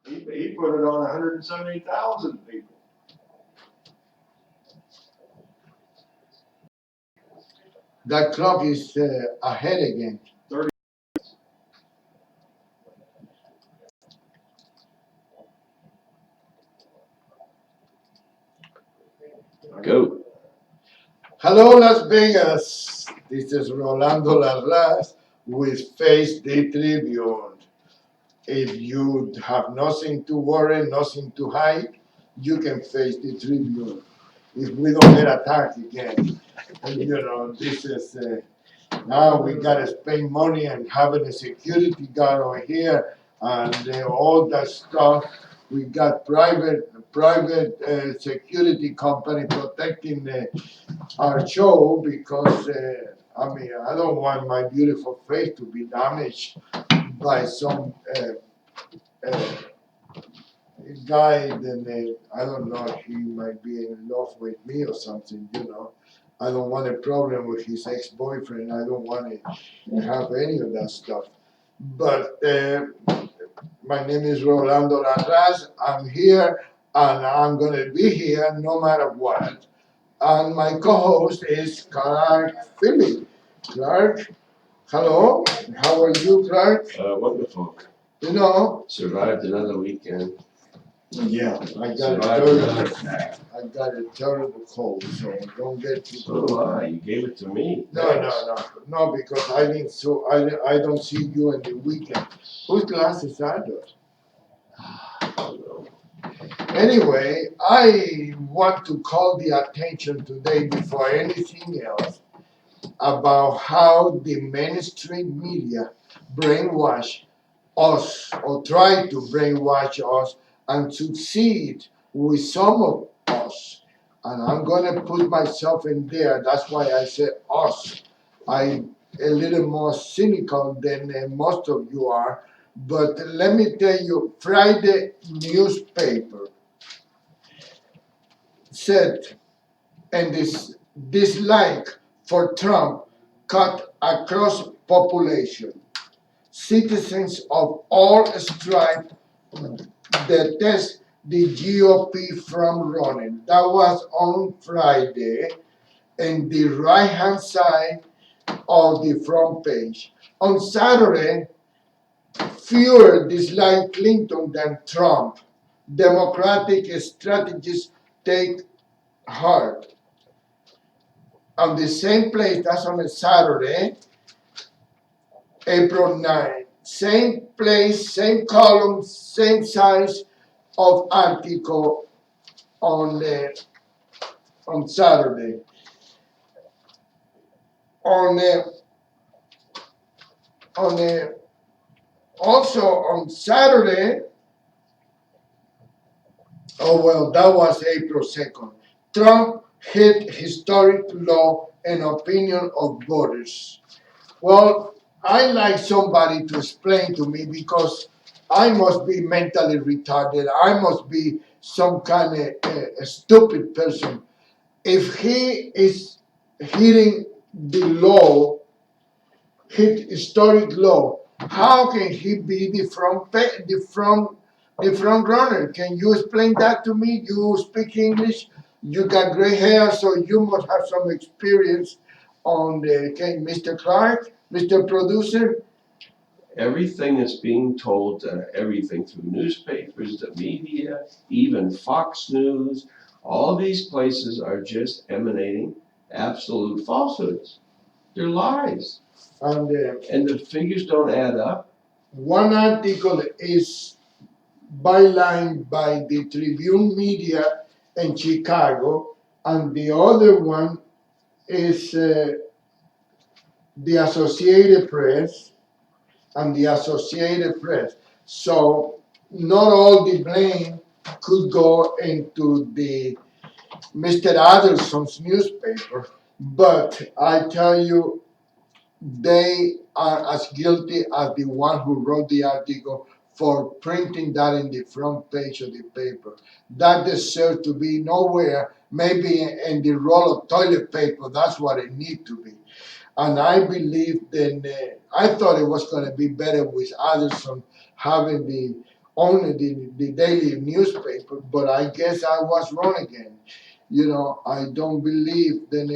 He put it on 170,000 people. That clock is ahead again. 30. Go. Hello, Las Vegas. This is Rolando Larraz with Face the Tribune. If you have nothing to worry, nothing to hide, you can face the Tribune. If we don't get attacked again, and, this is now we gotta spend money and having a security guard over here and all that stuff. We got private security company protecting our show because I don't want my beautiful face to be damaged by some uh, guy. Then I don't know, he might be in love with me or something. I don't want a problem with his ex-boyfriend. I don't want to have any of that stuff. But my name is Rolando Larraz. I'm here and I'm going to be here no matter what. And my co-host is Clark Feeley. Clark, hello. How are you, Clark? Wonderful. You know, Survived another weekend. yeah, I got a terrible cold, so don't get too So do I. You gave it to me. No, because I don't see you in the weekend. Whose glasses are those? Anyway, I want to call the attention today before anything else about how the mainstream media brainwash us or try to brainwash us and succeed with some of us. And I'm gonna put myself in there. That's why I say us. I'm a little more cynical than most of you are. But let me tell you, Friday newspaper said, and this dislike for Trump cut across population. Citizens of all stripes detest the GOP from running. That was on Friday, and the right hand side of the front page. On Saturday, fewer dislike Clinton than Trump. Democratic strategies take heart. On the same place, that's on a Saturday, April 9. Same place, same column, same size of article on on Saturday. On on Also on Saturday, oh well, that was April 2nd. Trump hit historic low in opinion of voters. Well, I like somebody to explain to me because I must be mentally retarded. I must be some kind of a stupid person. If he is hitting the low, hit historic low, how can he be the front runner? Can you explain that to me? You speak English, you got gray hair, so you must have some experience on the. Okay, Mr. Clark, Mr. Producer. Everything is being told, everything through newspapers, the media, even Fox News. All these places are just emanating absolute falsehoods. They're lies. And the figures don't add up. One article is bylined by the Tribune media in Chicago, and the other one is the Associated Press and the Associated Press. So not all the blame could go into the Mr. Aderson's newspaper, but I tell you, they are as guilty as the one who wrote the article for printing that in the front page of the paper. That deserves to be nowhere, maybe in the roll of toilet paper. That's what it needs to be. And I believe then I thought it was going to be better with Addison having the only the daily newspaper, but I guess I was wrong again. I don't believe that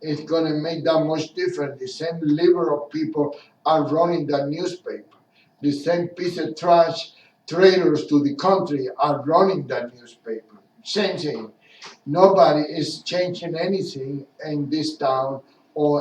it's gonna make that much difference. The same liberal people are running that newspaper. The same piece of trash traitors to the country are running that newspaper. Same thing. Nobody is changing anything in this town or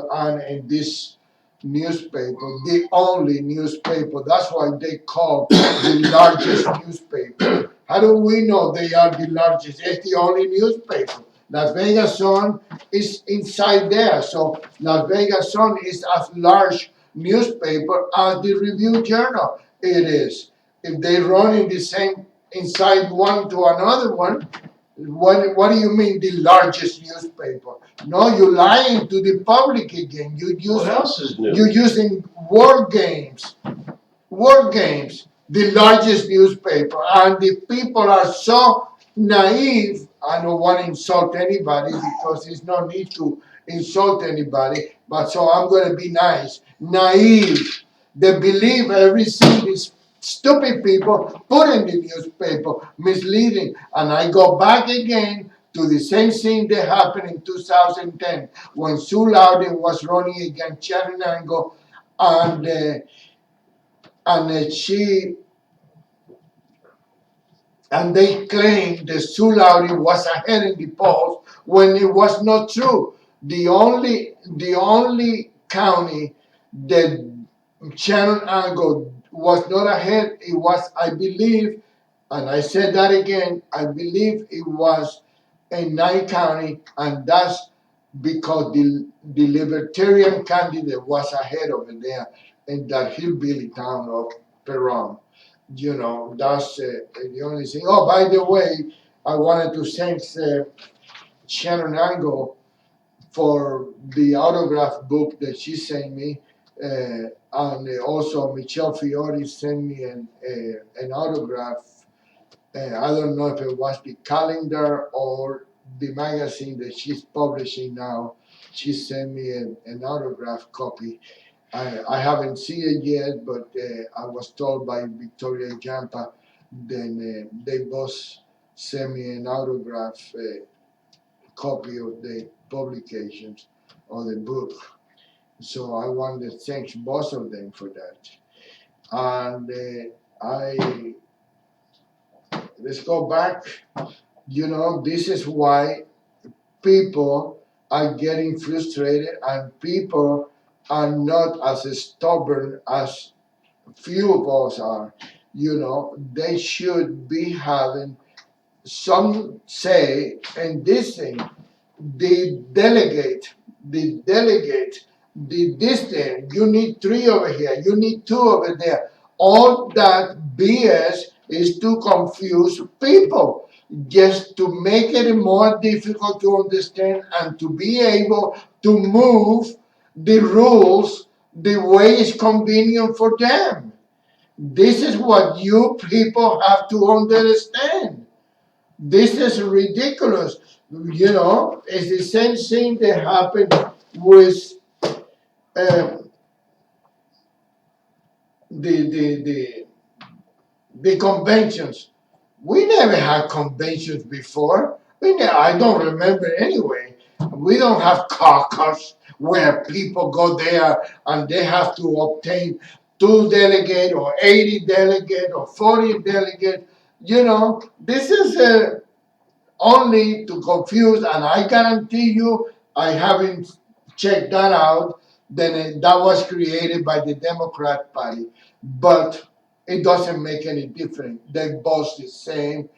in this newspaper, the only newspaper. That's why they call the largest newspaper. How do we know they are the largest? It's the only newspaper. Las Vegas Sun is inside there, so Las Vegas Sun is as large newspaper as the Review Journal. It is. If they run in the same inside one to another one, what do you mean the largest newspaper? No, you're lying to the public again. What else is new? You're using word games. Word games. The largest newspaper. And the people are so naive. I don't want to insult anybody because there's no need to insult anybody. But so I'm going to be nice. Naive. They believe everything these stupid people put in the newspaper, misleading. And I go back again to the same thing that happened in 2010 when Sue Loudon was running against Sharon Angle, and she and they claimed that Sue Loudon was ahead in the polls when it was not true. The only county that Shannon Angle was not ahead, it was, I believe, and I said that again, I believe it was in Nye County, and that's because the Libertarian candidate was ahead over there in that hillbilly town of Perron. That's the only thing. Oh, by the way, I wanted to thank Shannon Angle for the autograph book that she sent me. And also Michelle Fiore sent me an autograph. I don't know if it was the calendar or the magazine that she's publishing now. She sent me an autograph copy. I haven't seen it yet, but I was told by Victoria Jampa, then they both sent me an autograph copy of the publications of the book. So I want to thank both of them for that. And let's go back. This is why people are getting frustrated and people are not as stubborn as few of us are. They should be having some say in this thing. The delegate, this thing, you need 3 over here, you need 2 over there. All that BS is to confuse people, just to make it more difficult to understand and to be able to move the rules the way it's convenient for them. This is what you people have to understand. This is ridiculous. It's the same thing that happened with um, the conventions. We never had conventions before. I don't remember anyway. We don't have caucus where people go there and they have to obtain 2 delegates or 80 delegates or 40 delegates. This is only to confuse, and I guarantee you, I haven't checked that out, then that was created by the Democrat Party. But it doesn't make any difference. They both the same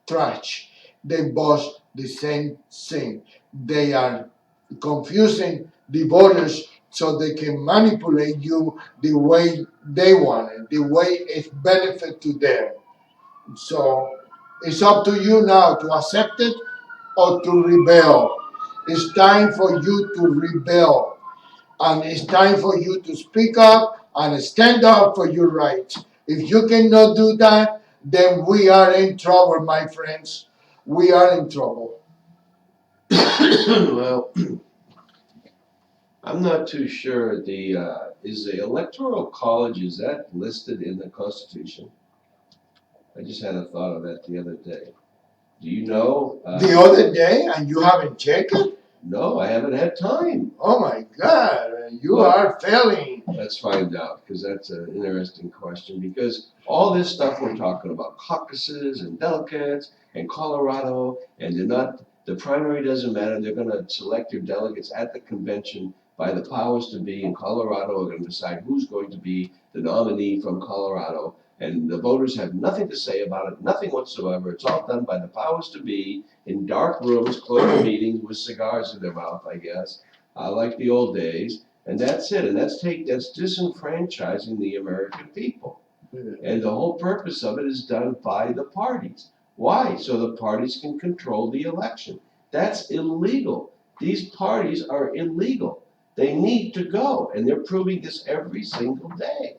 trash. They both the same thing. They are confusing the voters so they can manipulate you the way they want it, the way it's benefit to them. So it's up to you now to accept it or to rebel. It's time for you to rebel. And it's time for you to speak up and stand up for your rights. If you cannot do that, then we are in trouble, my friends. We are in trouble. Well, I'm not too sure. Is the electoral college, is that listed in the Constitution? I just had a thought of that the other day. Do you know? The other day, and you haven't checked it? No, I haven't had time. Oh my God, you What? are failing. Let's find out, because that's an interesting question. Because all this stuff we're talking about, caucuses and delegates and Colorado, and the primary doesn't matter. They're going to select their delegates at the convention by the powers to be in Colorado are going to decide who's going to be the nominee from Colorado. And the voters have nothing to say about it, nothing whatsoever. It's all done by the powers to be in dark rooms, closed meetings with cigars in their mouth, I guess, like the old days. And that's it. And that's disenfranchising the American people. And the whole purpose of it is done by the parties. Why? So the parties can control the election. That's illegal. These parties are illegal. They need to go. And they're proving this every single day.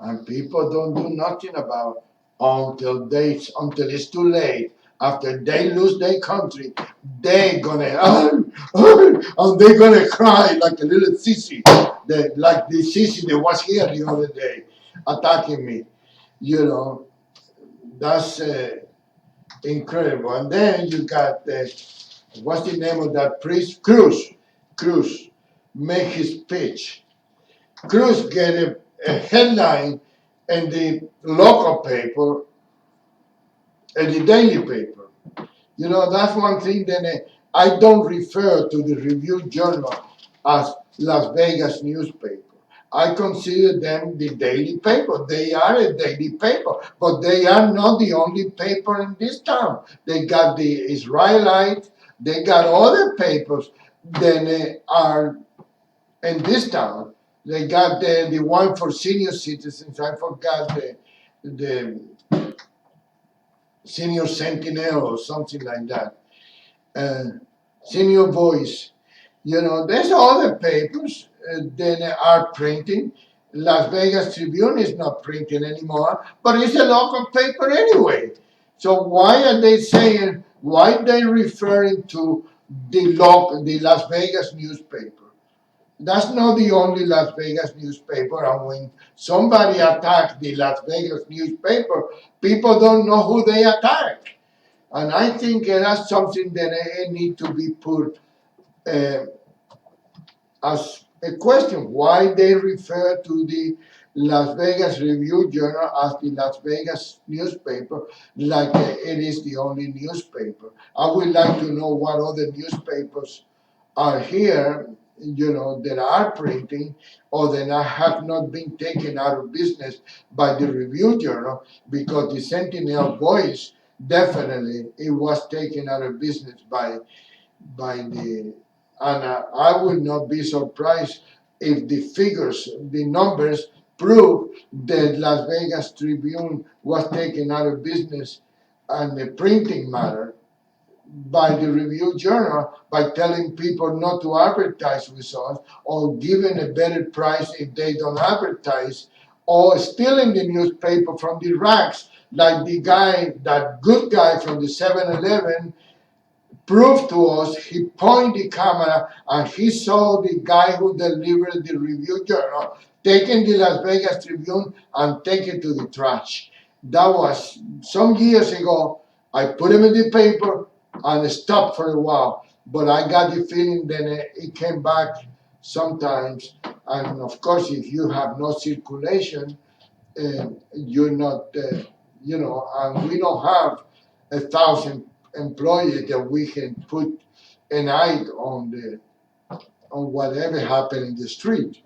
And people don't do nothing about until it's too late. After they lose their country, they gonna and they're gonna cry like a little sissy, like the sissy that was here the other day attacking me. You know, that's incredible. And then you got what's the name of that priest? Cruz make his pitch. Cruz get a headline in the local paper and the daily paper. You know, that's one thing that I don't refer to the Review Journal as Las Vegas newspaper. I consider them the daily paper. They are a daily paper, but they are not the only paper in this town. They got the Israelite, they got other papers that are in this town. They got the one for senior citizens. I forgot the Senior Sentinel or something like that. Senior Voice. You know, there's other papers that are printing. Las Vegas Tribune is not printing anymore, but it's a local paper anyway. So why are they saying? Why are they referring to the Las Vegas newspaper? That's not the only Las Vegas newspaper. And when somebody attacks the Las Vegas newspaper, people don't know who they attack. And I think that's something that need to be put as a question. Why they refer to the Las Vegas Review Journal as the Las Vegas newspaper, like it is the only newspaper. I would like to know what other newspapers are here, you know, that are printing or that have not been taken out of business by the Review Journal, because the Sentinel Voice definitely it was taken out of business by the, and I would not be surprised if the figures, the numbers prove that Las Vegas Tribune was taken out of business and the printing matter by the Review Journal by telling people not to advertise with us or giving a better price if they don't advertise or stealing the newspaper from the racks like the guy, that good guy from the 7-Eleven proved to us. He pointed the camera and he saw the guy who delivered the Review Journal taking the Las Vegas Tribune and take it to the trash. That was some years ago. I put him in the paper and stopped for a while, but I got the feeling that it came back sometimes. And of course, if you have no circulation, you're not, you know, and we don't have 1,000 employees that we can put an eye on whatever happened in the street.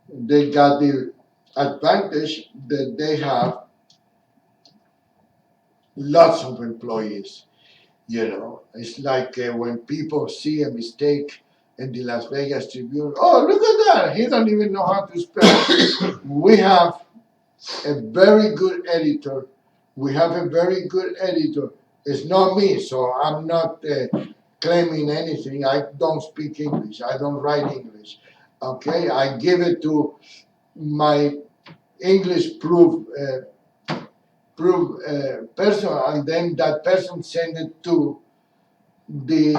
They got the advantage that they have lots of employees. You know, it's like when people see a mistake in the Las Vegas Tribune. Oh, look at that! He don't even know how to spell. We have a very good editor. We have a very good editor. It's not me, so I'm not claiming anything. I don't speak English. I don't write English. Okay, I give it to my English proof person, and then that person send it to the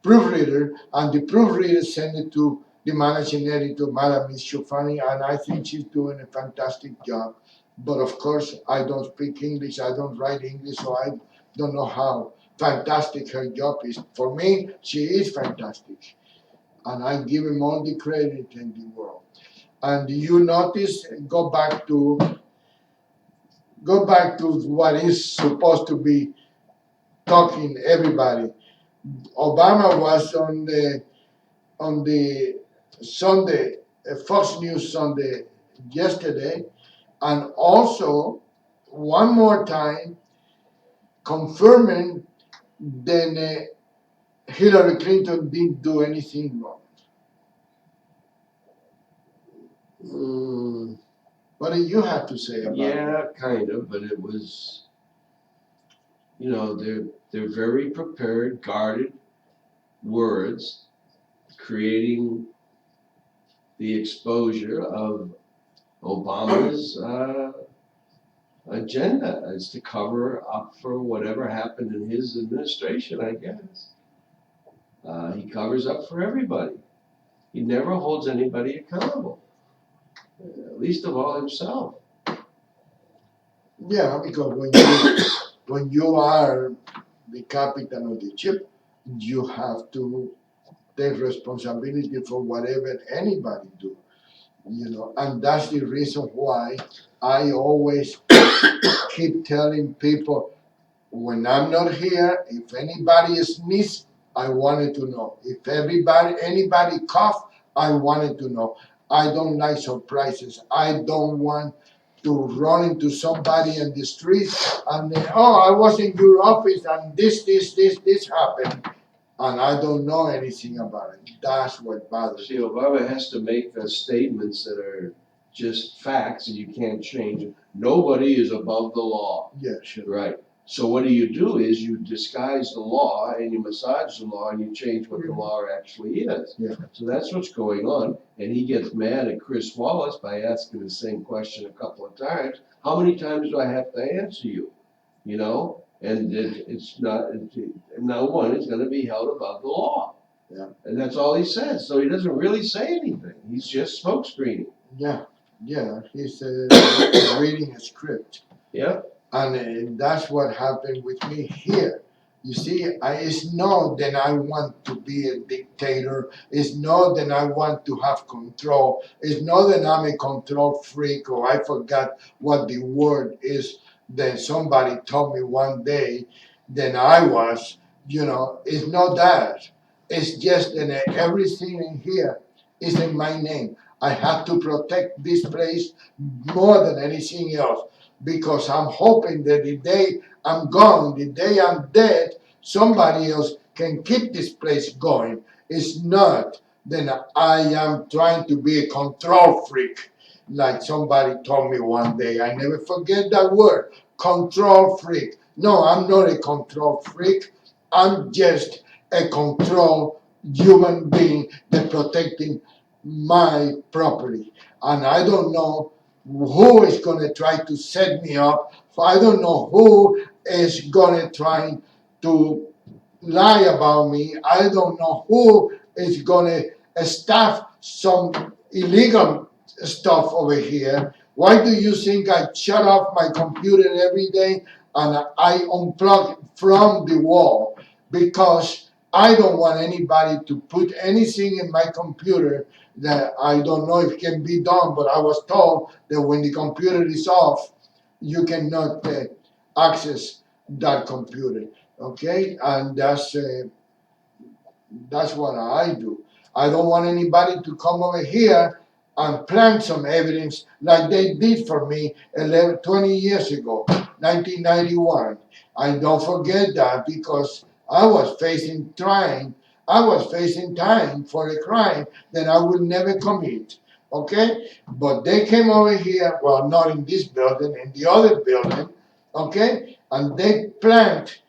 proofreader, and the proofreader send it to the managing editor, Madam Miss Shufani, and I think she's doing a fantastic job. But of course, I don't speak English, I don't write English, so I don't know how fantastic her job is. For me, she is fantastic, and I give him all the credit in the world. And you notice, go back to what is supposed to be talking everybody. Obama was on the Sunday, Fox News Sunday yesterday, and also one more time confirming that Hillary Clinton didn't do anything wrong. What do you have to say about it? Yeah, kind of, but it was, they're very prepared, guarded words, creating the exposure of Obama's agenda is to cover up for whatever happened in his administration, I guess. He covers up for everybody. He never holds anybody accountable, least of all himself. Yeah, because when you are the captain of the ship, you have to take responsibility for whatever anybody do. And that's the reason why I always keep telling people, when I'm not here, if anybody sneeze, I wanted to know. If anybody cough, I wanted to know. I don't like surprises. I don't want to run into somebody in the street and then, oh, I was in your office and this happened, and I don't know anything about it. That's what bothers See, me. Obama has to make statements that are just facts and you can't change. Nobody is above the law. Yeah, sure. Right. So what do is you disguise the law and you massage the law and you change what the law actually is. Yeah. So that's what's going on. And he gets mad at Chris Wallace by asking the same question a couple of times. How many times do I have to answer you? And it's not, no one is going to be held above the law. Yeah. And that's all he says. So he doesn't really say anything. He's just smoke screening. Yeah, he's reading a script. Yeah. And that's what happened with me here. You see, it's not that I want to be a dictator. It's not that I want to have control. It's not that I'm a control freak or I forgot what the word is that somebody told me one day that I was. It's not that. It's just that everything in here is in my name. I have to protect this place more than anything else, because I'm hoping that the day I'm gone, the day I'm dead, somebody else can keep this place going. It's not that I am trying to be a control freak, like somebody told me one day. I never forget that word, control freak. No, I'm not a control freak. I'm just a control human being that protecting my property. And I don't know who is going to try to set me up. I don't know who is going to try to lie about me. I don't know who is going to staff some illegal stuff over here. Why do you think I shut off my computer every day and I unplug from the wall? Because I don't want anybody to put anything in my computer that I don't know if it can be done, but I was told that when the computer is off, you cannot access that computer. Okay, and that's what I do. I don't want anybody to come over here and plant some evidence like they did for me 20 years ago, 1991. I don't forget that, because I was facing time for a crime that I would never commit. Okay? But they came over here, well, not in this building, in the other building, okay? And they plant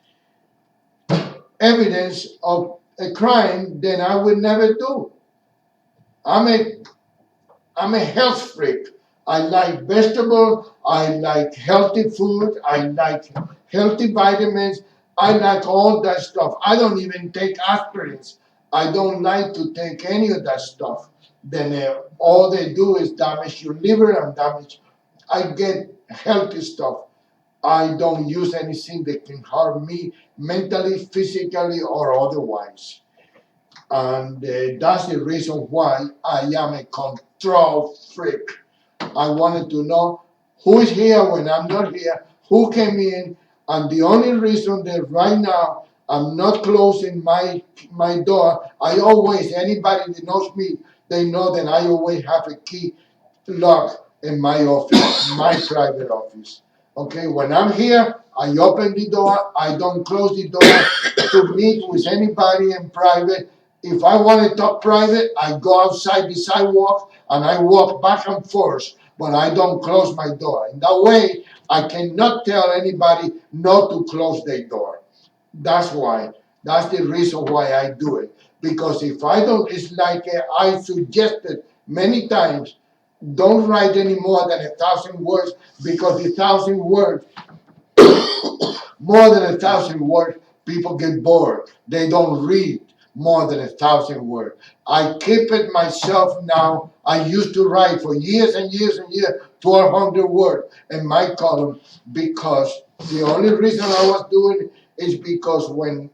evidence of a crime that I would never do. I'm a health freak. I like vegetables. I like healthy food. I like healthy vitamins. I like all that stuff. I don't even take aspirins. I don't like to take any of that stuff. Then all they do is damage your liver and damage. I get healthy stuff. I don't use anything that can harm me mentally, physically, or otherwise. And that's the reason why I am a control freak. I wanted to know who is here when I'm not here, who came in, and the only reason that right now I'm not closing my door, I always, anybody that knows me, they know that I always have a key lock in my office, my private office. Okay, when I'm here, I open the door, I don't close the door to meet with anybody in private. If I want to talk private, I go outside the sidewalk and I walk back and forth, but I don't close my door. In that way, I cannot tell anybody not to close their door. That's why. That's the reason why I do it. Because if I don't, it's like I suggested many times, don't write any more than 1,000 words, because the 1,000 words, more than 1,000 words, people get bored. They don't read more than 1,000 words. I keep it myself now. I used to write for years and years and years, 1,200 words in my column, because the only reason I was doing it is because when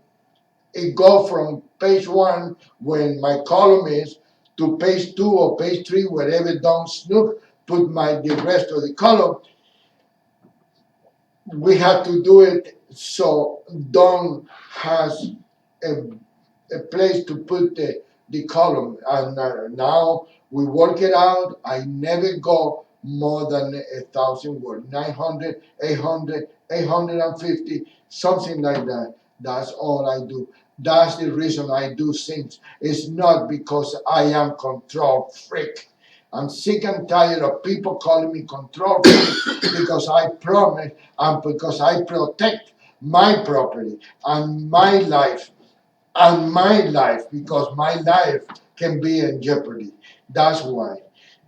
it go from page 1, when my column is, to page 2 or page 3, wherever Don Snook put the rest of the column, we have to do it so Don has a, a place to put the column. And now we work it out. I never go more than 1,000 words, 900, 800, 850, something like that. That's all I do. That's the reason I do things. It's not because I am control freak. I'm sick and tired of people calling me control freak because I promise and because I protect my property and my life because my life can be in jeopardy. That's why.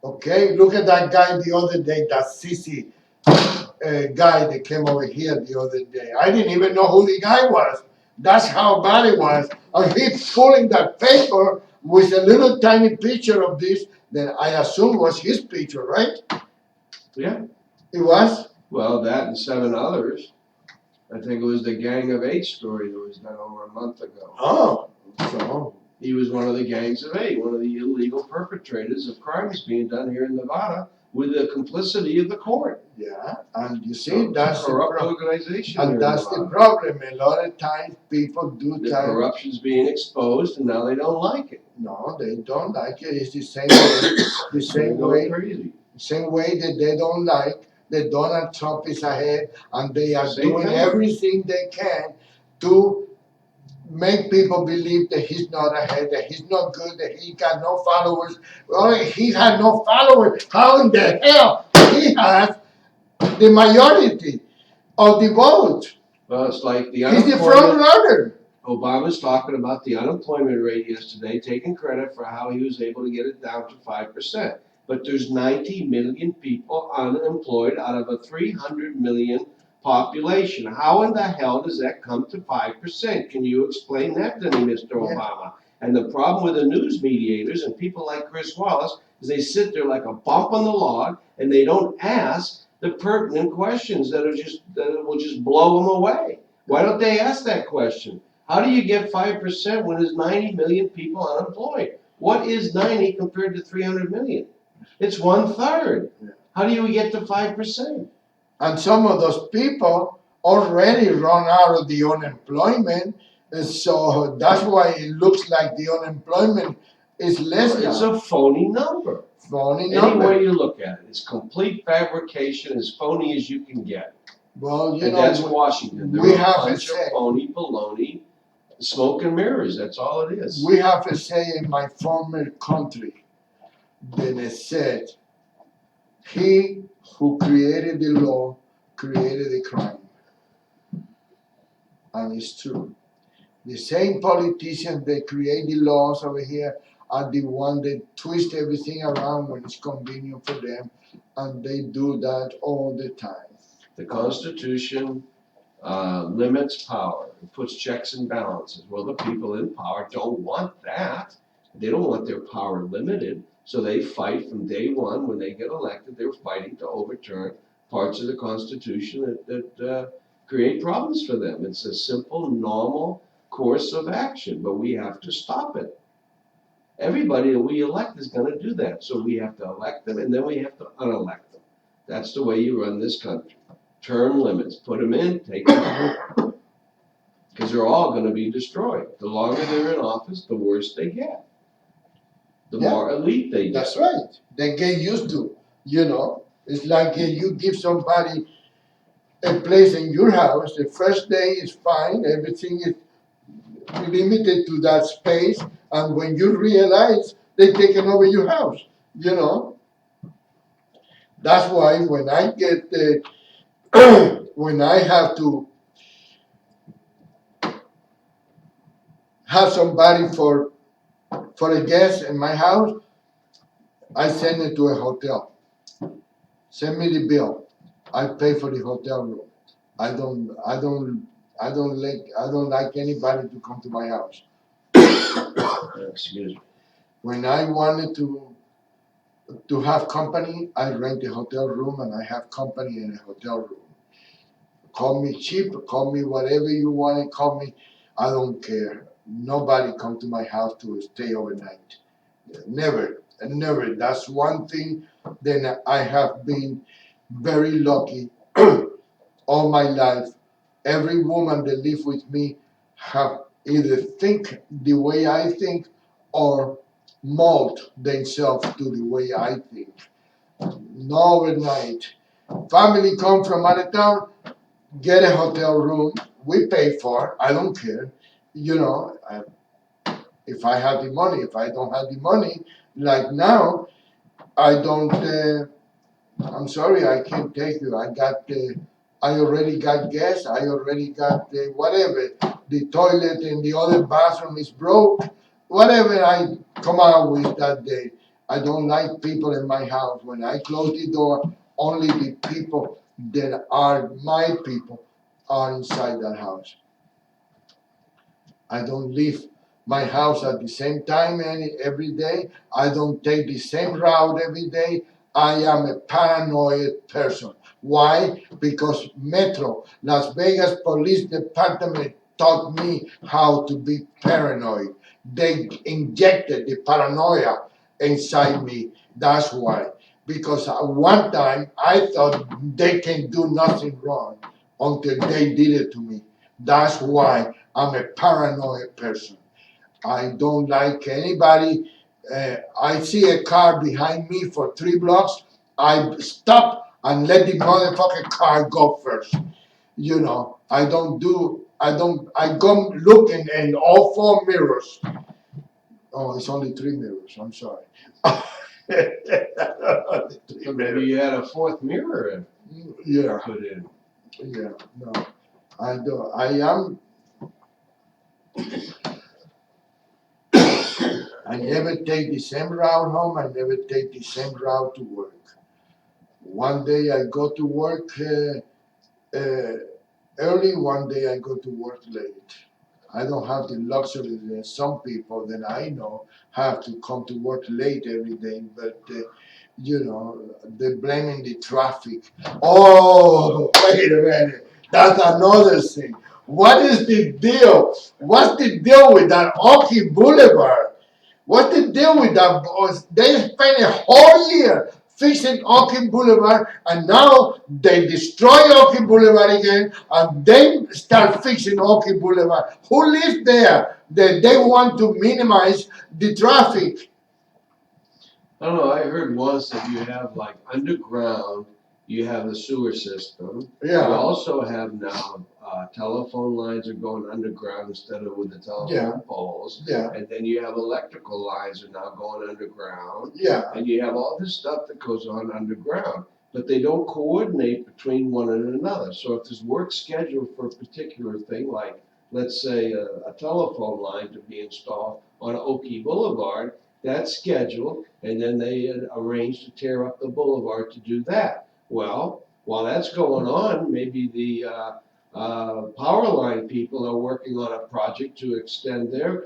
Okay, look at that guy the other day, that sissy guy that came over here the other day. I didn't even know who the guy was. That's how bad it was. And he's pulling that paper with a little tiny picture of this that I assume was his picture, right? Yeah. It was? Well, that and 7 others. I think it was the Gang of 8 story that was done over a month ago. Oh, so. He was one of the gangs of 8, one of the illegal perpetrators of crimes being done here in Nevada with the complicity of the court. Yeah, and you see, So it's that's a corrupt organization here and in that's the Nevada. problem. A lot of times people do The that. corruption's being exposed and now they don't like it. No, they don't like it. It's the same way, They're crazy. same way that they don't like that Donald Trump is ahead, and they are Same doing thing. everything they can to make people believe that he's not ahead, that he's not good, that he got no followers. Well, he had no followers. How in the hell he has the majority of the vote? Well, it's like the He's the front runner. Obama's talking about the unemployment rate yesterday, taking credit for how he was able to get it down to 5%. But there's 90 million people unemployed out of a 300 million population. How in the hell does that come to 5%? Can you explain that to me, Mr. Obama? And the problem with the news mediators and people like Chris Wallace is they sit there like a bump on the log and they don't ask the pertinent questions that will just blow them away. Why don't they ask that question? How do you get 5% when there's 90 million people unemployed? What is 90 compared to 300 million? It's 1/3. How do you get to 5%? And some of those people already run out of the unemployment, and so that's why it looks like the unemployment is less It's now. a phony number. Phony Any number. way you look at it, it's complete fabrication, as phony as you can get. Well, you And know, that's Washington. They're we a have a bunch of say. phony baloney, smoke and mirrors. That's all it is. We have a say in my former country that it said, he who created the law created the crime. And it's true. The same politicians that create the laws over here are the ones that twist everything around when it's convenient for them, and they do that all the time. The Constitution limits power. It puts checks and balances. Well, the people in power don't want that. They don't want their power limited. So they fight from day one when they get elected. They're fighting to overturn parts of the Constitution that create problems for them. It's a simple, normal course of action, but we have to stop it. Everybody that we elect is gonna do that, so we have to elect them and then we have to unelect them. That's the way you run this country. Term limits, put them in, take them out. Because they're all gonna be destroyed. The longer they're in office, the worse they get. The Yeah. more elite they get. That's right. They get used to, It's like you give somebody a place in your house, the first day is fine, everything is limited to that space, and when you realize they're taking over your house, That's why when I get when I have to have somebody for a guest in my house, I send it to a hotel. Send me the bill. I pay for the hotel room. I don't like anybody to come to my house. Excuse me. When I wanted to have company, I rent a hotel room and I have company in a hotel room. Call me cheap, call me whatever you want to call me. I don't care. Nobody come to my house to stay overnight. Never, never. That's one thing that I have been very lucky all my life. Every woman that live with me have either think the way I think or mold themselves to the way I think. No overnight. Family come from out of town, get a hotel room. We pay for. I don't care. If I have the money. If I don't have the money, like now, I don't. I'm sorry, I can't take you. I already got gas. I already got whatever. The toilet in the other bathroom is broke. Whatever I come out with that day. I don't like people in my house. When I close the door, only the people that are my people are inside that house. I don't leave my house at the same time every day. I don't take the same route every day. I am a paranoid person. Why? Because Metro, Las Vegas Police Department taught me how to be paranoid. They injected the paranoia inside me. That's why. Because at one time I thought they can do nothing wrong until they did it to me. That's why I'm a paranoid person. I don't like anybody. I see a car behind me for 3 blocks. I stop and let the motherfucking car go first. I go looking in all 4 mirrors. Oh, it's only 3 mirrors. I'm sorry. Only 3 So maybe mirrors. you had a fourth mirror Yeah, put in. yeah, no. I don't. I am. I never take the same route home. I never take the same route to work. One day I go to work early, one day I go to work late. I don't have the luxury that some people that I know have to come to work late every day, but they're blaming the traffic. Oh, wait a minute. That's another thing. What is the deal? What's the deal with that Oki Boulevard? What's the deal with that? They spent a whole year fixing Oki Boulevard, and now they destroy Oki Boulevard again, and they start fixing Oki Boulevard. Who lives there? They want to minimize the traffic. I don't know, I heard once that you have like underground, you have the sewer system. You Yeah, also have now, telephone lines are going underground instead of with the telephone poles. yeah, And then you have electrical lines are now going underground. yeah, And you have all this stuff that goes on underground, but they don't coordinate between one and another. So if there's work scheduled for a particular thing, like let's say a telephone line to be installed on Oki Boulevard, that's scheduled, and then they arrange to tear up the boulevard to do that. Well, while that's going on, maybe the power line people are working on a project to extend their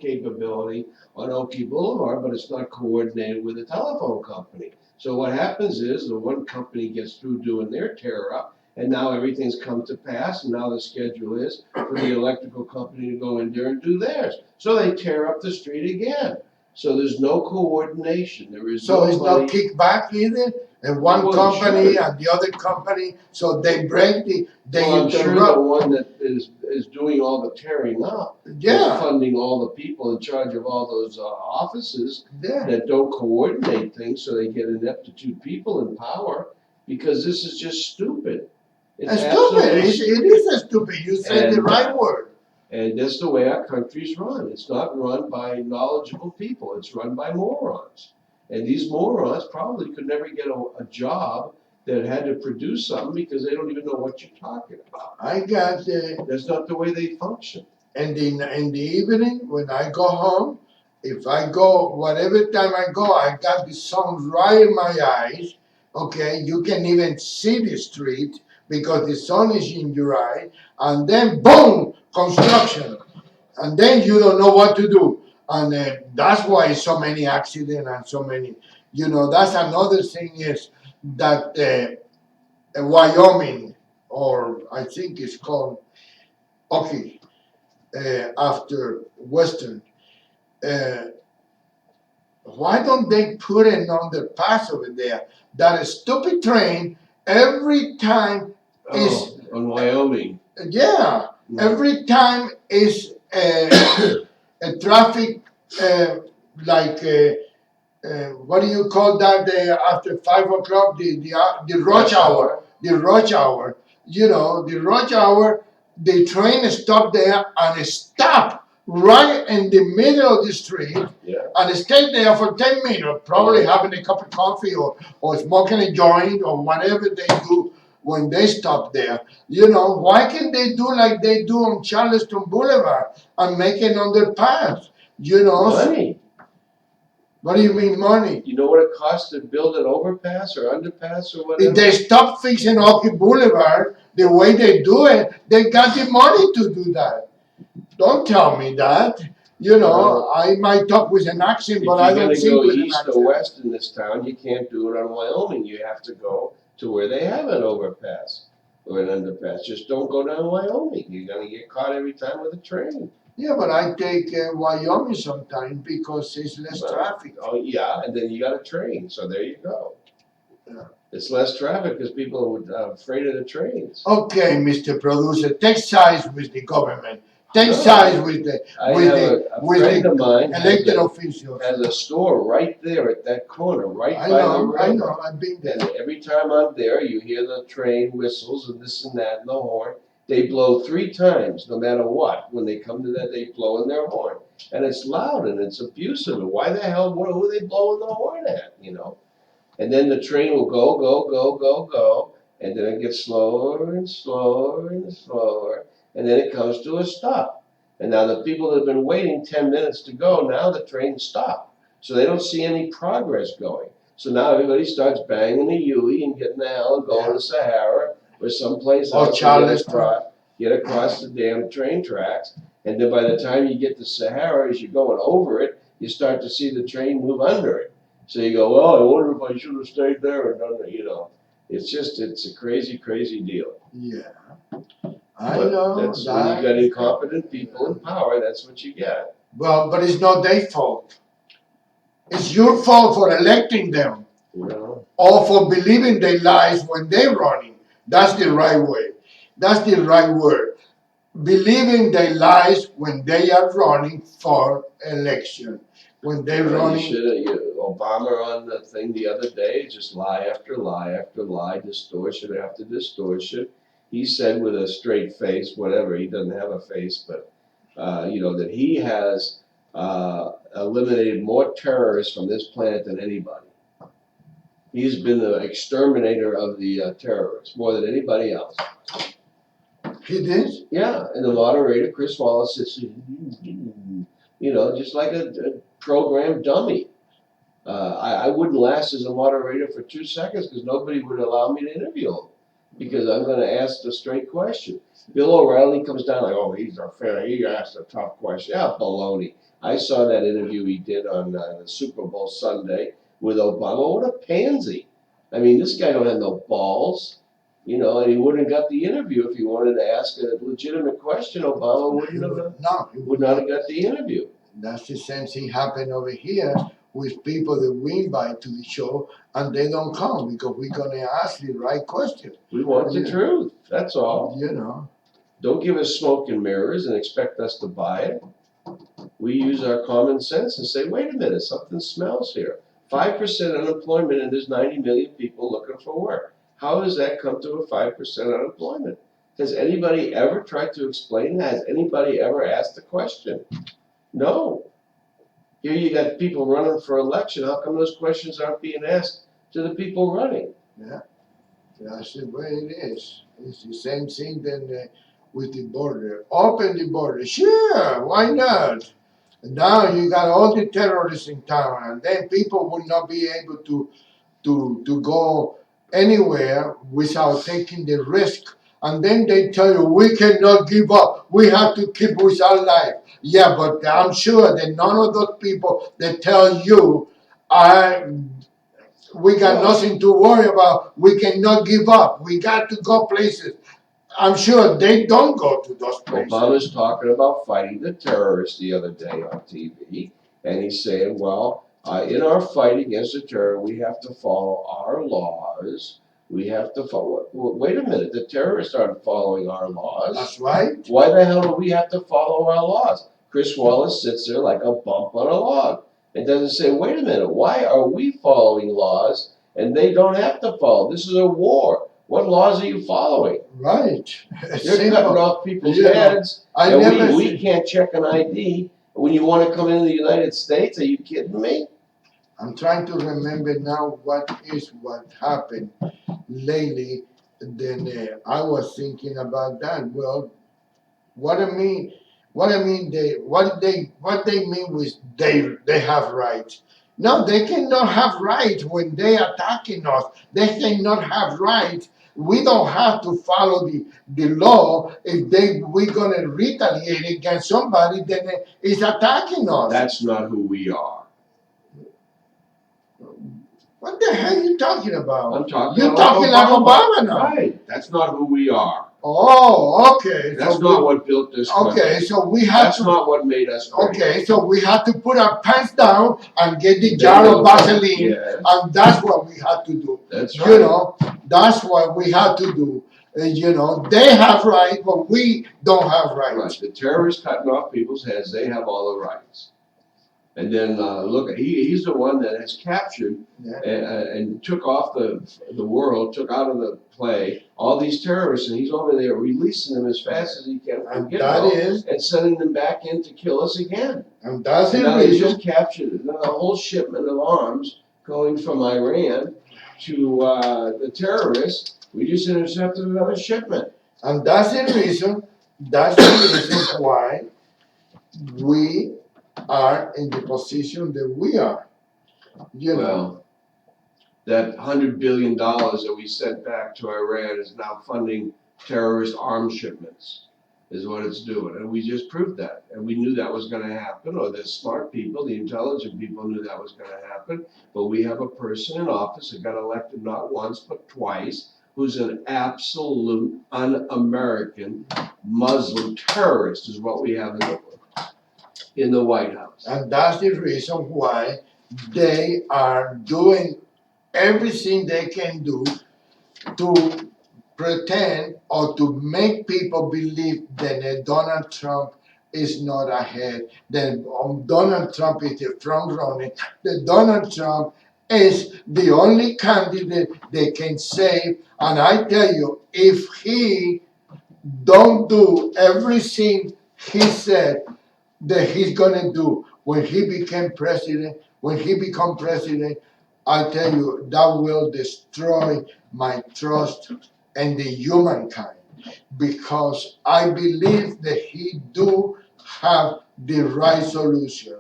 capability on Oki Boulevard, but it's not coordinated with the telephone company. So what happens is the one company gets through doing their tear up, and now everything's come to pass, and now the schedule is for the electrical company to go in there and do theirs. So they tear up the street again. So there's no coordination. There is So it's no nobody. kickback either, and one Well, company sure. and the other company, so they break they Well, I'm sure the interrupt. one that is doing all the tearing up is Yeah, funding all the people in charge of all those offices yeah. that don't coordinate things, so they get ineptitude people in power, because this is just stupid. It's It's stupid. absolutely It is a stupid. You said the And, right word. And that's the way our country's run. It's not run by knowledgeable people. It's run by morons. And these morons probably could never get a job that had to produce something because they don't even know what you're talking about. I got That's not the way they function. and in the evening when I go home, if I go whatever time I go, I got the sun right in my eyes. Okay, you can even see the street because the sun is in your eye, and then boom, construction, and then you don't know what to do, and that's why so many accidents and so many. That's another thing is that Wyoming, or I think it's called, okay, after Western. Uh, why don't they put an underpass over there? That stupid train every time is On Wyoming. yeah, every time is a traffic like what do you call that? After 5 o'clock, the rush hour, the rush hour. The rush hour. The train stop there and stop right in the middle of the street Yeah. and stay there for 10 minutes, probably having a cup of coffee or smoking a joint or whatever they do when they stop there. Why can't they do like they do on Charleston Boulevard and make an underpass? Money. What do you mean money? You know what it costs to build an overpass or underpass or If whatever? they stop fixing Oki Boulevard the way they do it, they got the money to do that. Don't tell me that. I might talk with an accent, but I don't If you're think gonna with go an east or accent. west in this town, you can't do it on Wyoming. You have to go to where they have an overpass or an underpass. Just don't go down Wyoming. You're gonna get caught every time with a train. Yeah, but I take Wyoming sometimes because it's less Well, traffic. Oh, yeah, and then you got a train, so there you go. Yeah. It's less traffic because people are afraid of the trains. Okay, Mr. Producer, take sides with the government. Take No, sides with the I have a friend of mine elected officials. has a store right there at that corner, right I by the know, I railroad. know, I've been there. And every time I'm there, you hear the train whistles and this and that and the horn. They blow 3 times, no matter what. When they come to that, they blow in their horn. And it's loud and it's abusive. And why the hell, who are they blowing the horn at, And then the train will go, go, go, go, go. And then it gets slower and slower and slower. And then it comes to a stop. And now the people that have been waiting 10 minutes to go, now the train stopped. So they don't see any progress going. So now everybody starts banging the Huey and getting the hell and going to Sahara or someplace Or else to Charleston. get across the damn train tracks. And then by the time you get to Sahara, as you're going over it, you start to see the train move under it. So you go, well, I wonder if I should have stayed there and done that, It's a crazy, crazy deal. Yeah, I But know that's when you got incompetent people in power, that's what you get. Well, but it's not their fault. It's your fault for electing them or for believing their lies when they're running. That's the right way. That's the right word. Believing their lies when they are running for election. When they're running. Obama on the thing the other day, just lie after lie after lie, distortion after distortion. He said with a straight face, whatever, he doesn't have a face, but, that he has eliminated more terrorists from this planet than anybody. He's been the exterminator of the terrorists, more than anybody else. He did? Yeah, and the moderator, Chris Wallace, is, just like a program dummy. I wouldn't last as a moderator for 2 seconds because nobody would allow me to interview him because I'm going to ask the straight question. Bill O'Reilly comes down like, oh, he's unfair. He asked a tough question. Yeah, baloney. I saw that interview he did on the Super Bowl Sunday with Obama. What a pansy. I mean, this guy don't have no balls. You know, and he wouldn't have got the interview if he wanted to ask a legitimate question. Obama would not have got the interview. That's the same thing happened over here with people that we invite to the show and they don't come because we're gonna ask the right question. We want the truth. That's all. You know. Don't give us smoke and mirrors and expect us to buy it. We use our common sense and say, wait a minute, something smells here. 5% unemployment and there's 90 million people looking for work. How does that come to a 5% unemployment? Has anybody ever tried to explain that? Has anybody ever asked the question? No. Here you got people running for election. How come those questions aren't being asked to the people running? Yeah, that's the way it is. It's the same thing then with the border. Open the border. Sure, why not? Now you got all the terrorists in town, and then people will not be able to go anywhere without taking the risk. And then they tell you, we cannot give up. We have to keep with our life. Yeah, but I'm sure that none of those people that tell you, we got nothing to worry about. We cannot give up. We got to go places. I'm sure they don't go to those places. Obama's talking about fighting the terrorists the other day on TV, and he's saying, well, in our fight against the terror, we have to follow our laws. We have to follow. Wait a minute, the terrorists aren't following our laws. That's right. Why the hell do we have to follow our laws? Chris Wallace sits there like a bump on a log. It doesn't say, wait a minute, why are we following laws and they don't have to follow? This is a war. What laws are you following? Right. You're cutting off people's heads, and we can't check an ID when you want to come into the United States. Are you kidding me? I'm trying to remember now what happened lately. Then I was thinking about that. Well, what they mean with they have rights. No, they cannot have rights when they attacking us. They cannot have rights. We don't have to follow the law. If we're gonna retaliate against somebody, then it's attacking us. That's not who we are. What the hell are you talking about? I'm talking. You're talking like Obama now. Right. That's not who we are. Oh, okay. That's not what built this country. Okay, so we have That's not what made us great. Okay, so we have to put our pants down and get the jar of Vaseline, and that's what we have to do. That's right. You know, that's what we have to do. You know, they have rights, but we don't have rights. Right. The terrorists cutting off people's heads, they have all the rights. And then look, he's the one that has captured and took off the world, took out of the play all these terrorists, and he's over there releasing them as fast as he can from and sending them back in to kill us again. And that's now they just captured a whole shipment of arms going from Iran to the terrorists. We just intercepted another shipment. And that's the reason why we are in the position that we are. You know. That $100 billion that we sent back to Iran is now funding terrorist arms shipments, is what it's doing. And we just proved that. And we knew that was going to happen, or the smart people, the intelligent people knew that was going to happen. But we have a person in office that got elected not once, but twice, who's an absolute un-American Muslim terrorist, is what we have in the White House. And that's the reason why they are doing everything they can do to pretend or to make people believe that Donald Trump is not ahead, that Donald Trump is the front runner, that Donald Trump is the only candidate they can save. And I tell you, if he don't do everything he said that he's gonna do when he became president, I tell you, that will destroy my trust in the humankind, because I believe that he do have the right solution.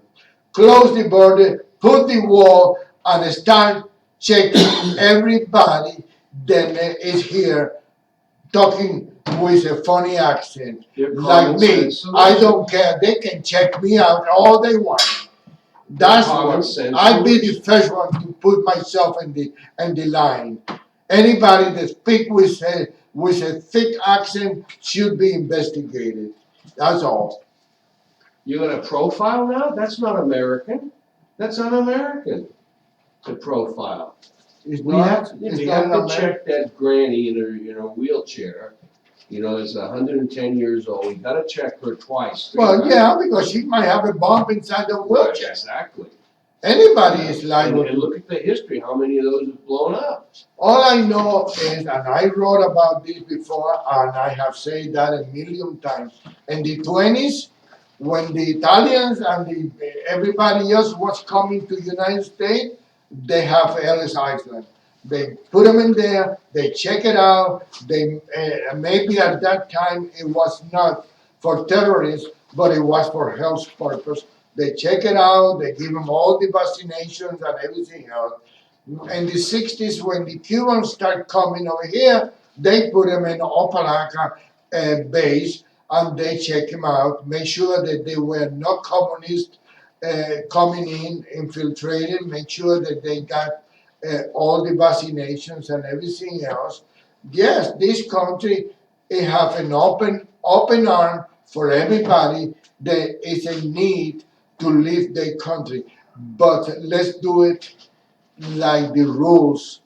Close the border, put the wall, and start checking everybody that is here talking with a funny accent like me. I don't care. They can check me out all they want. That's common what sense I'd be rules. the first one to put myself in the line. Anybody that speak with a thick accent should be investigated. That's all. You're gonna profile now? That's not American. That's un-American to profile. It's We not. have, It's we not have an to American. check that granny in her wheelchair. You know, is 110 years old. We gotta check her twice, 3 Well, times. yeah, because she might have a bump inside the Right, wheelchair. exactly. Anybody is And, liable and to. look at the history, how many of those have blown up? All I know is, and I wrote about this before, and I have said that a million times. In the 20s, when the Italians and everybody else was coming to United States, they have Ellis Island. They put them in there. They check it out. They maybe at that time it was not for terrorists, but it was for health purpose. They check it out. They give them all the vaccinations and everything else. In the 60s, when the Cubans start coming over here, they put them in Opalaca base and they check them out, make sure that they were not communists coming in, infiltrated, make sure that they got all the vaccinations and everything else. Yes, this country, it have an open arm for everybody that is in need to leave their country. But let's do it like the rules,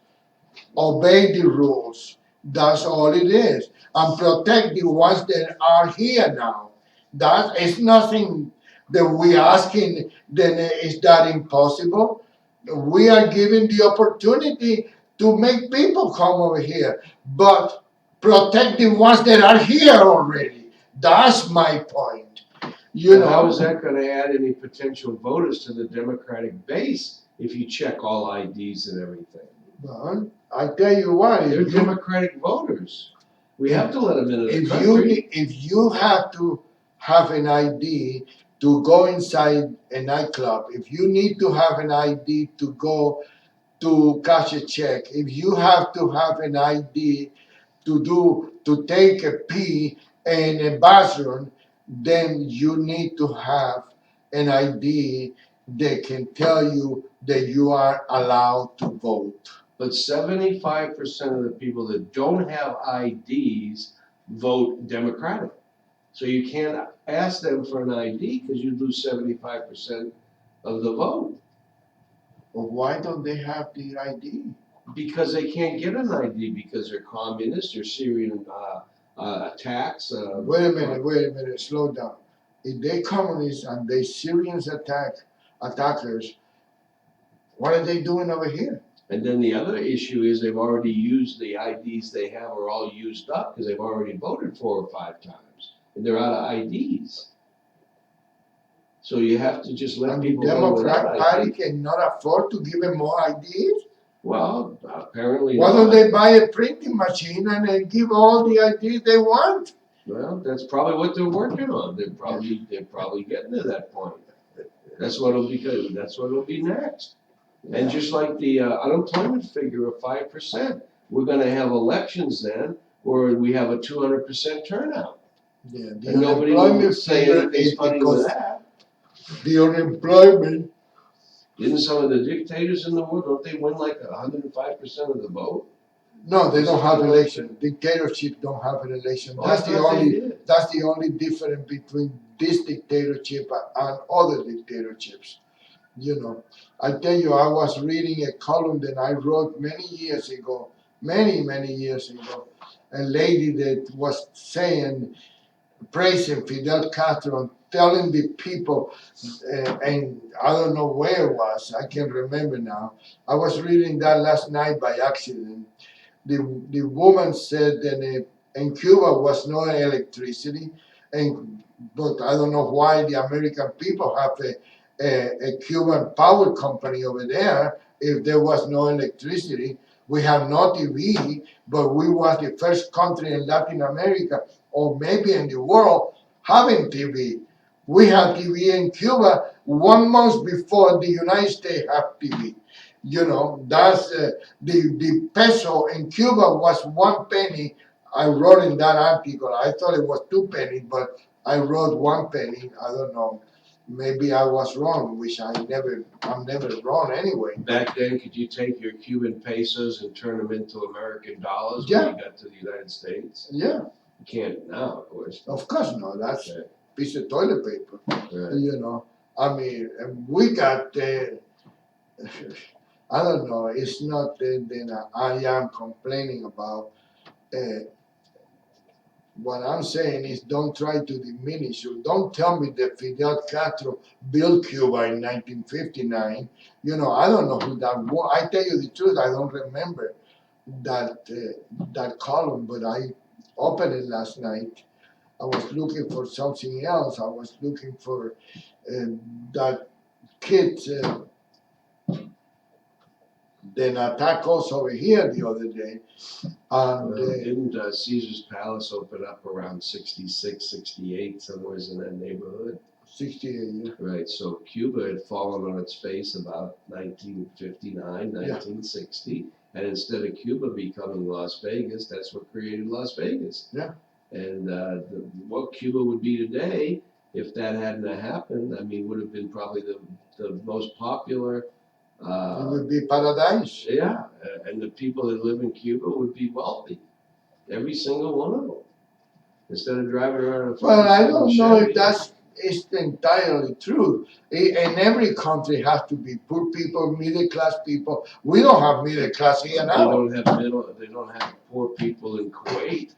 obey the rules. That's all it is. And protect the ones that are here now. That is nothing that we asking, then is that impossible? We are given the opportunity to make people come over here, but protect the ones that are here already. That's my point. You But how is know, that gonna add any potential voters to the Democratic base if you check all IDs and everything? well, I tell you what, They're if you Democratic voters. We have to let them into the if country. you have to have an ID to go inside a nightclub, if you need to have an ID to go to cash a check, if you have to have an ID to take a pee in a bathroom, then you need to have an ID that can tell you that you are allowed to vote. But 75% of the people that don't have IDs vote Democratic. So you can't ask them for an ID because you lose 75% of the vote. Well, why don't they have the ID? Because they can't get an ID because they're communists, they're Syrian attacks. Wait a minute, slow down. If they communists and they Syrians attackers, what are they doing over here? And then the other issue is they've already used the IDs they have are all used up because they've already voted 4 or 5 times and they're out of IDs. So you have to just let And the people go without Democrat Party ID. cannot afford to give them more IDs? Well, apparently Why not. don't they buy a printing machine and then give all the IDs they want? Well, that's probably what they're working on. They're probably getting to that point. That's what'll be next. And just like the unemployment figure of 5%, we're gonna have elections then where we have a 200% turnout. Yeah, the And nobody will unemployment say figure anything's is funny with because that. the unemployment. Didn't some of the dictators in the world, don't they win like 105% of the vote? No, they don't have Something like election. Dictatorship don't have an election. Oh, I thought they did. That's the only difference between this dictatorship and other dictatorships. You know, I tell you, I was reading a column that I wrote many years ago, many years ago. A lady that was saying, praising Fidel Castro, and telling the people, and I don't know where it was, I can't remember now. I was reading that last night by accident. The woman said that in Cuba was no electricity, and but I don't know why the American people have a Cuban power company over there if there was no electricity. We have no TV, but we was the first country in Latin America or maybe in the world having TV. We had TV in Cuba 1 month before the United States have TV. You know, that's the peso in Cuba was 1 penny. I wrote in that article. I thought it was 2 pennies, but I wrote 1 penny. I don't know. maybe I was wrong, which I'm never wrong anyway. Back then, could you take your Cuban pesos and turn them into American dollars Yeah. when you got to the United States? Yeah, You can't now, of course. of course not. That's Right. a piece of toilet paper. Right. You know, I mean, we got. I don't know. It's not that I am complaining about. Uh, what I'm saying is, don't try to diminish. You don't tell me that Fidel Castro built Cuba in 1959. You know, I don't know who that was. I tell you the truth, I don't remember that column, but I opened it last night. I was looking for something else. I was looking for that kid. Then attack us over here the other day. And Didn't Caesar's Palace open up around 66, 68, somewhere in that neighborhood? 68 years. Right, so Cuba had fallen on its face about 1959, 1960, and instead of Cuba becoming Las Vegas, that's what created Las Vegas. Yeah. And what Cuba would be today, if that hadn't happened, I mean, would have been probably the most popular. It would be paradise. Yeah, and the people that live in Cuba would be wealthy, every single one of them. Instead of driving around in a Well, I don't know Chevy. if that's is entirely true. In every country has to be poor people, middle class people. We don't have middle class here They now. don't have They don't have poor people in Kuwait.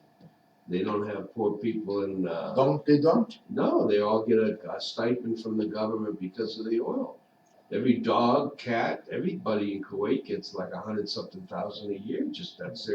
They don't have poor people in. Don't? No, they all get a stipend from the government because of the oil. Every dog, cat, everybody in Kuwait gets like 100-something thousand a year. Just that's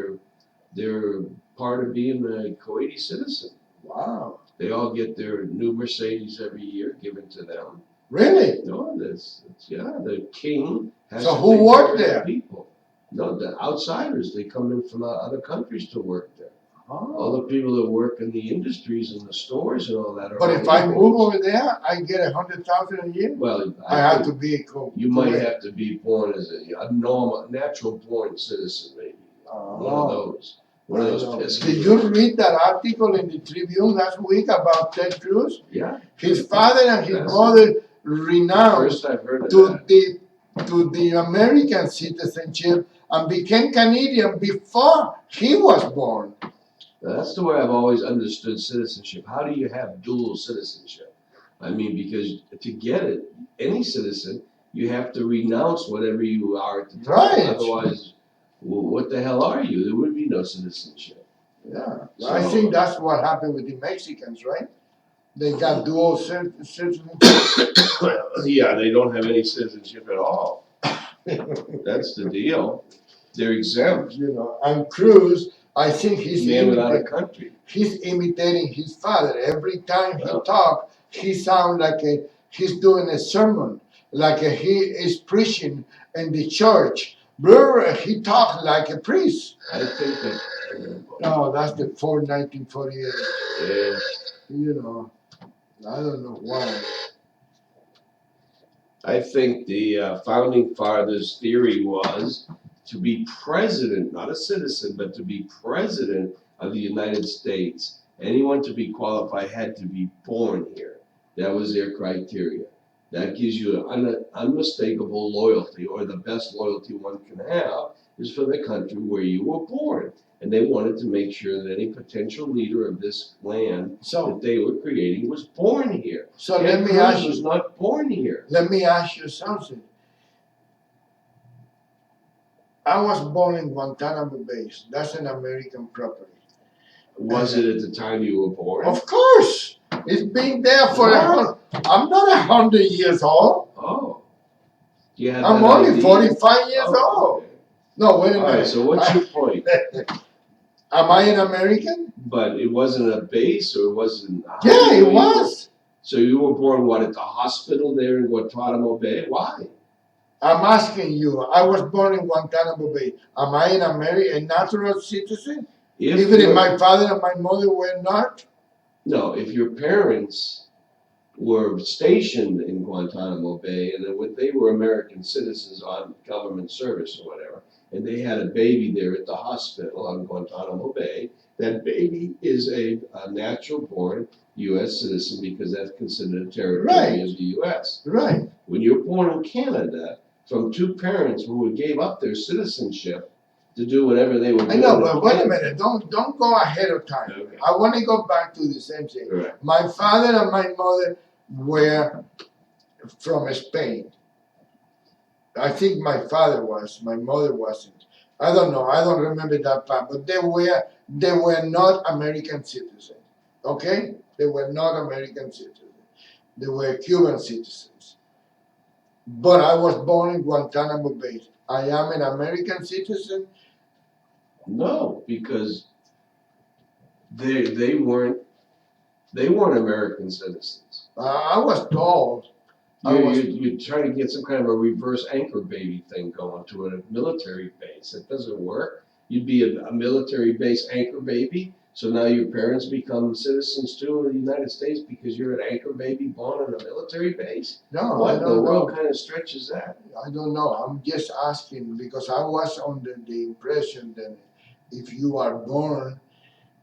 their part of being a Kuwaiti citizen. Wow. They all get their new Mercedes every year given to them. Really? No, the king has So to who take worked care of the there? people. No, the outsiders. They come in from other countries to work there. All the people that work in the industries and the stores and all that are. But if I move over there, I get 100,000 a year. Well, I have to be. You might have to be born as a normal, natural born citizen, maybe. One of those. One of those pesky. Did you read that article in the Tribune last week about Ted Cruz? Yeah. His father and his mother renounced First I've heard of that. to the American citizenship and became Canadian before he was born. That's the way I've always understood citizenship. How do you have dual citizenship? I mean, because to get it, any citizen, you have to renounce whatever you are at the time. Right. Otherwise, well, what the hell are you? There would be no citizenship. Yeah. So, I think that's what happened with the Mexicans, right? They got dual citizenship. Yeah, they don't have any citizenship at all. That's the deal. They're exempt. You know, and Cruz, I think he's Man without a country. He's imitating his father. Every time he talks, he sounds like he's doing a sermon, like he is preaching in the church. Brother, he talks like a priest. I think that. No, that's the 1948. Yeah. You know, I don't know why. I think the founding fathers' theory was to be president, not a citizen, but to be president of the United States. Anyone to be qualified had to be born here. That was their criteria. That gives you an unmistakable loyalty, or the best loyalty one can have is for the country where you were born. And they wanted to make sure that any potential leader of this land that they were creating was born here. So let me ask you. Was not born here. Let me ask you something. I was born in Guantanamo Bay. That's an American property. Was it at the time you were born? Of course. It's been there for I'm not 100 years old. Oh. I'm only 45 years old. Okay. No, wait a minute. All right, so what's your point? Am I an American? But it wasn't a base, or it wasn't. Yeah, it was. So you were born, what, at the hospital there in Guantanamo Bay? Why? I'm asking you. I was born in Guantanamo Bay. Am I a natural citizen? Even if my father and my mother were not? No, if your parents were stationed in Guantanamo Bay and then they were American citizens on government service or whatever, and they had a baby there at the hospital on Guantanamo Bay, that baby is a natural born US citizen because that's considered a territory of the US. Right. When you're born in Canada from two parents who gave up their citizenship to do whatever they were I doing. know, in but wait a Canada. minute, don't go ahead of time. Okay. I want to go back to the same thing. Right. My father and my mother were from Spain. I think my father was, my mother wasn't. I don't know, I don't remember that part, but they were not American citizens. Okay? They were not American citizens. They were Cuban citizens. But I was born in Guantanamo Bay. I am an American citizen. No, because they weren't American citizens. I was told. You're trying to get some kind of a reverse anchor baby thing going to a military base. It doesn't work. You'd be a military base anchor baby, so now your parents become citizens too of the United States because you're an anchor baby born on a military base? No, What I in the don't world know. kind of stretch is that? I don't know. I'm just asking because I was under the impression that if you are born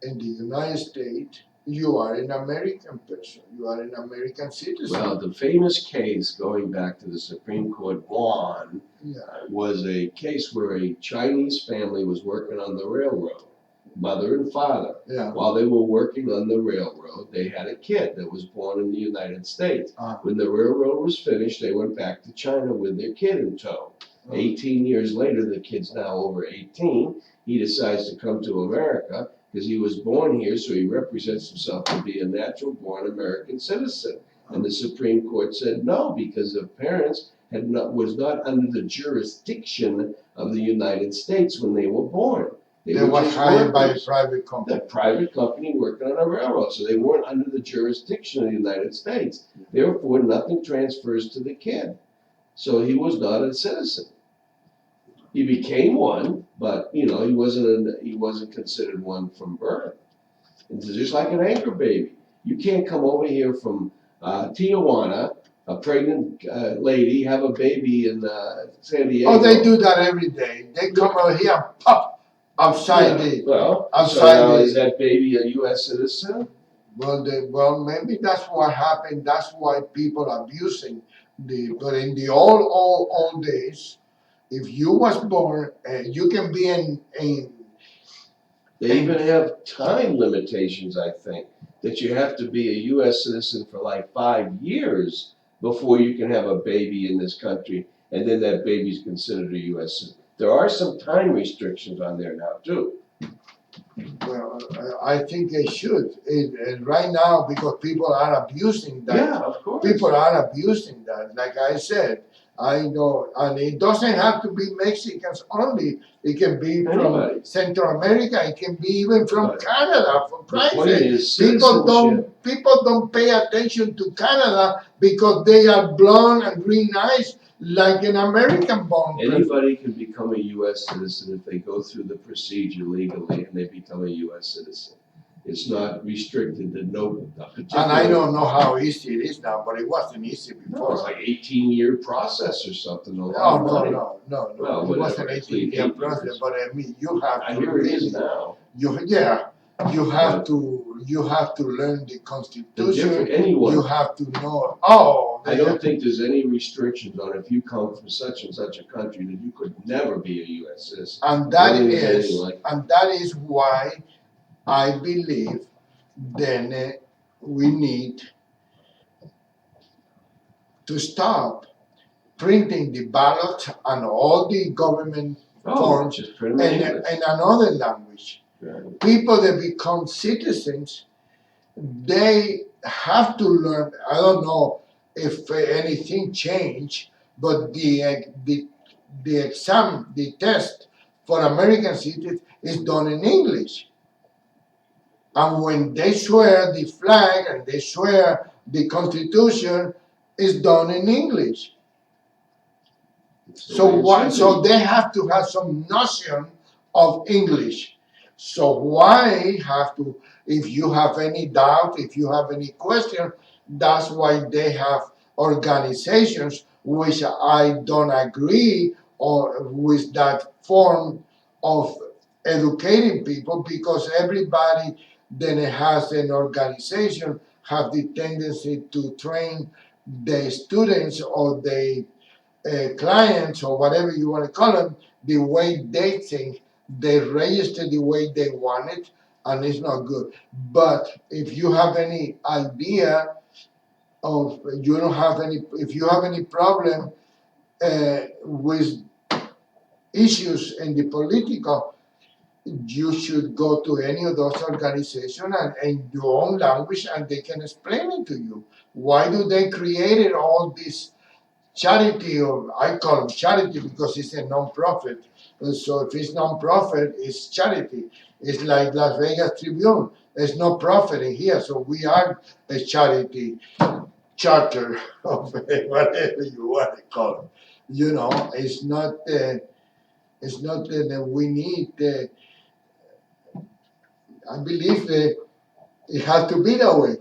in the United States, you are an American person. You are an American citizen. Well, the famous case going back to the Supreme Court one Yeah. was a case where a Chinese family was working on the railroad, mother and father. Yeah. While they were working on the railroad, they had a kid that was born in the United States. When the railroad was finished, they went back to China with their kid in tow. 18 years later, the kid's now over 18. He decides to come to America because he was born here, so he represents himself to be a natural born American citizen. And the Supreme Court said no, because the parents was not under the jurisdiction of the United States when they were born. They were just hired by a workers. private company. The private company working on a railroad, so they weren't under the jurisdiction of the United States. Therefore, nothing transfers to the kid. So he was not a citizen. He became one, but he wasn't considered one from birth. It's just like an anchor baby. You can't come over here from Tijuana, a pregnant lady, have a baby in San Diego. Oh, they do that every day. They come over here and pop outside the. Well, outside so now the- is that baby a U.S. citizen? Well, maybe that's what happened. That's why people are abusing but in the old days, if you was born, you can be in They even have time limitations, I think, that you have to be a U.S. citizen for like 5 years before you can have a baby in this country, and then that baby's considered a U.S. citizen. There are some time restrictions on there now, too. Well, I think they should. Right now, because people are abusing that. Yeah, of course. People are abusing that. Like I said, I know, and it doesn't have to be Mexicans only. It can be Anybody. from Central America. It can be even from But Canada. For The point Christ's sake, is people citizenship. don't pay attention to Canada because they are blonde and green eyes like an American born person. Anybody can become a U.S. citizen if they go through the procedure legally and they become a U.S. citizen. It's not restricted to no particular. And I don't know how easy it is now, but it wasn't easy No, before. it's like 18-year process or something. A No, lot of no, money. no. Well, It whatever, wasn't it's 18 year 8 process, years. but I mean, you have I to hear it is really, now. you have to learn the The Constitution. different, anyone. You have to know. Oh, I don't think there's any restrictions on if you come from such and such a country that you could never be a U.S. citizen. and that Nothing is is, anything like- and that is why I believe then we need to stop printing the ballots and all the government Oh, forms just print them in English. in another language. Right. People that become citizens, they have to learn. I don't know if anything changed, but the exam, the test for American citizens is done in English. And when they swear the flag and they swear the Constitution, is done in English. It's the So way it what? should So be. they have to have some notion of English. So why have to? If you have any doubt, if you have any question, that's why they have organizations which I don't agree or with that form of educating people, because everybody then has an organization have the tendency to train the students or the clients or whatever you want to call them the way they think. They register the way they want it, and it's not good. But if you have any idea of you don't have any, if you have any problem with issues in the political, you should go to any of those organizations and in your own language, and they can explain it to you. Why do they created all this charity, or I call it charity because it's a non-profit. And so if it's non-profit, it's charity. It's like Las Vegas Tribune. There's no profit in here, so we are a charity charter of whatever you want to call it. You know, it's not. It's not that we need. I believe that it has to be that way.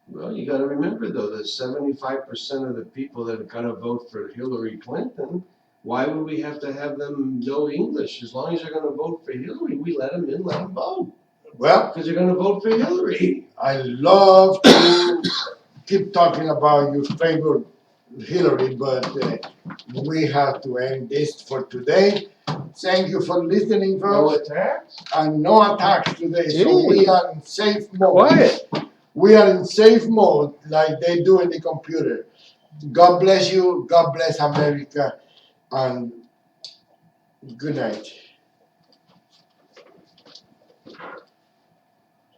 Well, you gotta remember though, that 75% of the people that are gonna vote for Hillary Clinton, why would we have to have them know English? As long as they're gonna vote for Hillary, we let them in, let them vote. Well, Because they're gonna vote for Hillary. I love to keep talking about your favorite Hillary, but we have to end this for today. Thank you for listening, No folks. attacks? And no attacks today, so we Gee. are in safe mode. Quiet. We are in safe mode like they do in the computer. God bless you. God bless America. And good night.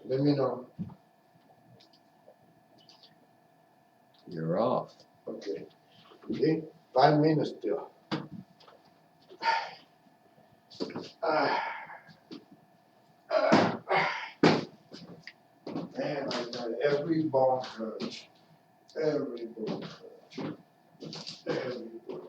Let me know. You're off. Okay. Okay. 5 minutes still. Man, I got every bone hurt. Every bone hurt. Every bone.